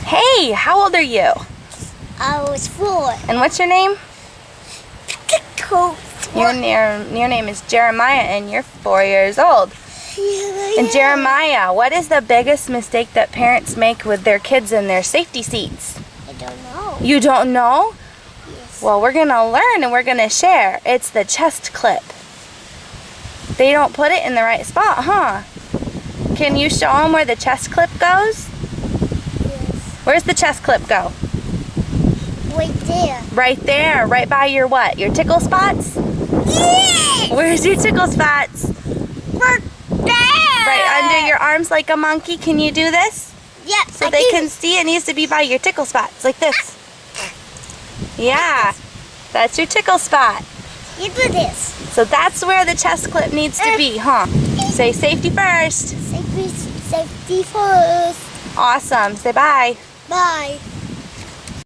Hey, how old are you? I was 4. And what's your name? Cool. Your name is Jeremiah and you're 4 years old. And Jeremiah, what is the biggest mistake that parents make with their kids in their safety seats? I don't know. You don't know? Yes. Well, we're going to learn and we're going to share. It's the chest clip. They don't put it in the right spot, huh? Can you show them where the chest clip goes? Yes. Where's the chest clip go? Right there. Right there, right by your what? Your tickle spots? Yes. Where's your tickle spots? Right there. Right under your arms like a monkey. Can you do this? Yep. So they can see. It needs to be by your tickle spots, like this. Yeah, that's your tickle spot. You do this. So that's where the chest clip needs to be, huh? Say safety first. Safety first. Awesome. Say bye. Bye.